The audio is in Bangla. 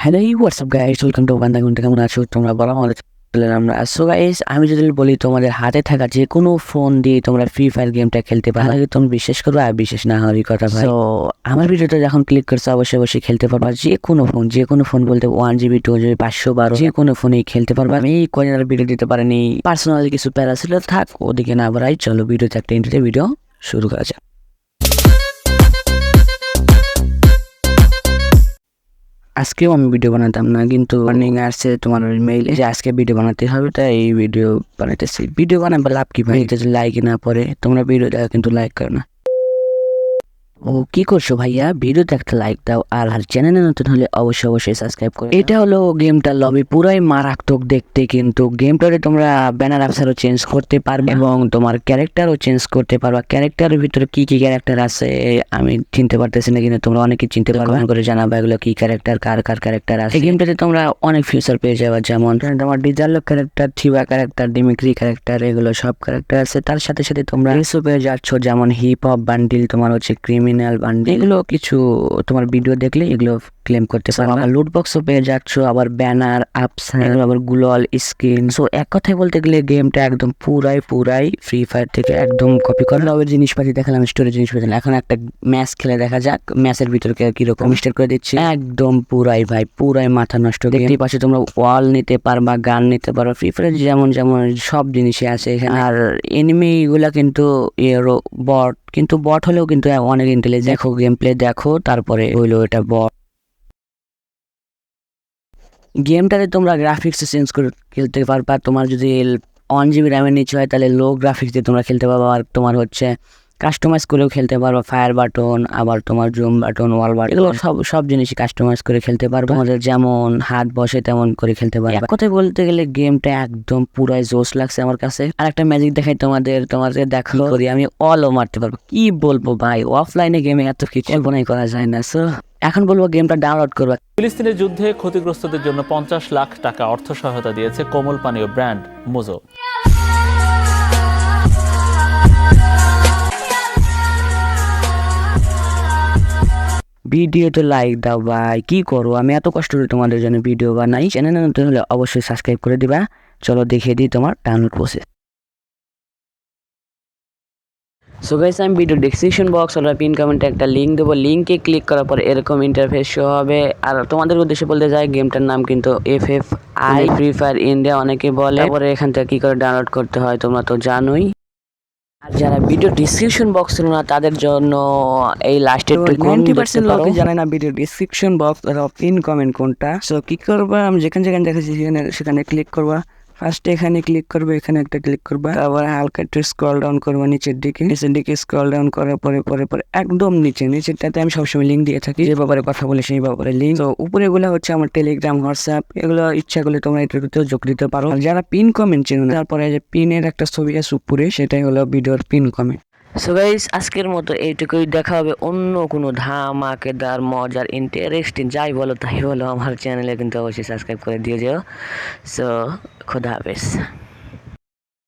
Hello WhatsApp guys, welcome to Bandagunda. কেমন আছো তোমরা? বলো আমাদের চলে আমরা। সো গাইস, আমি যদি বলি তোমাদের হাতে থাকা যে কোনো ফোন দিয়ে তোমরা ফ্রি ফায়ার গেমটা খেলতে পারো, তাহলে তুমি বিশ্বাস করবে আর বিশ্বাস না হওয়ারই কথা ভাই। সো আমার ভিডিওটা যখন ক্লিক করছো অবশ্যই অবশ্যই খেলতে পারবা যে কোনো ফোন বলতে 1 GB 2 GB 512 যে কোনো ফোনেই খেলতে পারবা। আমি কদিন আর ভিডিও দিতে পারিনি, পার্সোনালি কিছু প্যারা ছিল, থাক ওদিকে না বাড়াই, চলো ভিডিওতে একটা ইন্টারভিউ ভিডিও শুরু করা যাক। আজকেও আমি ভিডিও বানাতাম না, কিন্তু ওয়ার্নিং আসছে তোমার মেইলে যে আজকে ভিডিও বানাতে হবে, তাই এই ভিডিও বানাইতেছি। ভিডিও বানাবার লাভ কি ভাই? যদি লাইক না পড়ে তোমরা ভিডিও দেখা কিন্তু লাইক করো না। ও কি করছো ভাইয়া? ভিডিওতে একটা লাইক দাও, আর চ্যানেলে নতুন হলে অবশ্যই অবশ্যই সাবস্ক্রাইব করো। এটা হলো গেমটার লবি, পুরাই মারাত্মক দেখতে, কিন্তু গেমটারে তোমরা ব্যানার আফসারও চেঞ্জ করতে পারবে এবং তোমার ক্যারেক্টারও চেঞ্জ করতে পারবা। ক্যারেক্টারের ভিতরে কি কি ক্যারেক্টার আছে আমি চিনতে পারতেছি না, কিন্তু তোমরা অনেকে চিনতে পারবে। কমেন্ট করে জানাবা এগুলো কি ক্যারেক্টার, কার কার ক্যারেক্টার আছে। এই গেমটাতে তোমরা অনেক ফিচার পেয়ে যাবে, যেমন তোমার ডিজার্লো ক্যারেক্টার, থিবা ক্যারেক্টার, ডিমিক্রি ক্যারেক্টার, এগুলো সব ক্যারেক্টার আছে। তার সাথে সাথে তোমরা রেসও পেয়ে যাচ্ছ, যেমন হিপ হপ বান্ডিল, তোমার হচ্ছে ক্রিমিনাল বান্ডিল, এগুলো কিছু তোমার ভিডিও দেখলে এগুলো ক্লেম করতে পারো। আবার লুট বক্সও পেয়ে যাচ্ছ, আবার ব্যানার আপসার, আবার গ্লোয়াল স্কিন। সো এক কথায় বলতে গেলে গেমটা একদম পুরাই ফ্রি ফায়ার থেকে একদম কপি করা। লবের জিনিসপাতি দেখালাম, স্টোরের জিনিসপাতি। এখন একটা ম্যাচ খেলে দেখা যাক ম্যাচের ভিতরে কিরকম স্টার্ট করে দিচ্ছে। একদম পুরাই মাথা নষ্ট। দেখতেই পাচ্ছ তোমরা ওয়াল নিতে পারবা, গান নিতে পারবা। ফ্রি ফায়ার যেমন যেমন সব জিনিসই আছে এখানে। আর এনিমি গুলা কিন্তু বট, কিন্তু বট হলেও কিন্তু অনেক ইন্টেলিজেন্ট। দেখো গেম প্লে দেখো, তারপরে হইলো এটা বট। গেমটাতে তোমরা গ্রাফিক্স চেঞ্জ করে খেলতে পারবা। তোমার যদি 1 GB র্যামের নিচে হয় তাহলে লো গ্রাফিক্স দিয়ে তোমরা খেলতে পারবা। আর তোমার হচ্ছে কাস্টমাইজ করেও খেলতে পারবা, ফায়ার বাটন, আবার তোমার জুম বাটন, ওয়াল বাটন, এগুলো সব জিনিসই কাস্টমাইজ করে খেলতে পারবা। তোমাদের যেমন হাত বসে তেমন করে খেলতে পারবা। এক কথায় বলতে গেলে গেমটা একদম পুরাই জোশ লাগছে আমার কাছে। আর একটা ম্যাজিক দেখাই তোমাদের দেখো করি, আমি অলও মারতে পারবো। কি বলবো ভাই, অফলাইনে গেমে এত কিছু কল্পনাই করা যায় না। সো এখন বলবো গেমটা ডাউনলোড করবা। ফিলিস্তিনের যুদ্ধে ক্ষতিগ্রস্তদের জন্য 50 লাখ টাকা অর্থ সহায়তা দিয়েছে কোমল পানীয় ব্র্যান্ড মোজো। ভিডিওতে লাইক দাও ভাই, কি করো? আমি এত কষ্ট করে তোমাদের জন্য ভিডিও বানাই। চ্যানেলে নতুন হলে অবশ্যই সাবস্ক্রাইব করে দিবা। চলো দেখিয়ে দিই তোমার ডাউনলোড প্রসেস। সো গাইস, আমি ভিডিও ডেসক্রিপশন বক্স অথবা পিন কমেন্টে একটা লিঙ্ক দেবো। লিঙ্কে ক্লিক করার পর এরকম ইন্টারফেস শো হবে। আর তোমাদের উদ্দেশ্যে বলতে চাই, গেমটার নাম কিন্তু FFI, ফ্রি ফায়ার ইন্ডিয়া অনেকে বলে। তারপরে এখান থেকে কি করে ডাউনলোড করতে হয় তোমরা তো জানোই। আর যারা ভিডিও ডিসক্রিপশন বক্স ছিল না তাদের জন্য এই লাস্টের 90% লোকে জানে না ভিডিও ডিসক্রিপশন বক্স আর পিন কমেন্ট কোনটা। সো কি করবা, আমি যেখানে দেখাচ্ছি সেখানে ক্লিক করবা। ফার্স্টে এখানে ক্লিক করবে, এখানে একটা ক্লিক করবা, তারপর হালকা একটু স্ক্রল ডাউন করবা নিচের দিকে স্ক্রল ডাউন করার পরে একদম নিচেরটাতে আমি সবসময় লিঙ্ক দিয়ে থাকি, যে ব্যাপারে কথা বলে সেই ব্যাপারে লিঙ্ক। তো উপরে এগুলো হচ্ছে আমার টেলিগ্রাম, হোয়াটসঅ্যাপ, এগুলো ইচ্ছা করলে তোমরা এটার ভিতরে যোগ দিতে পারো। আর যারা পিন কমেন্ট চেনো না, তারপরে যে পিনের একটা ছবি আছে উপরে, সেটাই হলো ভিডিওর পিন কমেন্ট। সো গাইস, আজকের মতো এইটুকুই। দেখা হবে অন্য কোনো ধামাকেদার মজার ইন্টারেস্টিং যাই বলো তাই বলো। আমার চ্যানেলে কিন্তু অবশ্যই সাবস্ক্রাইব করে দিয়ে যাও। সো খোদা হাফেজ।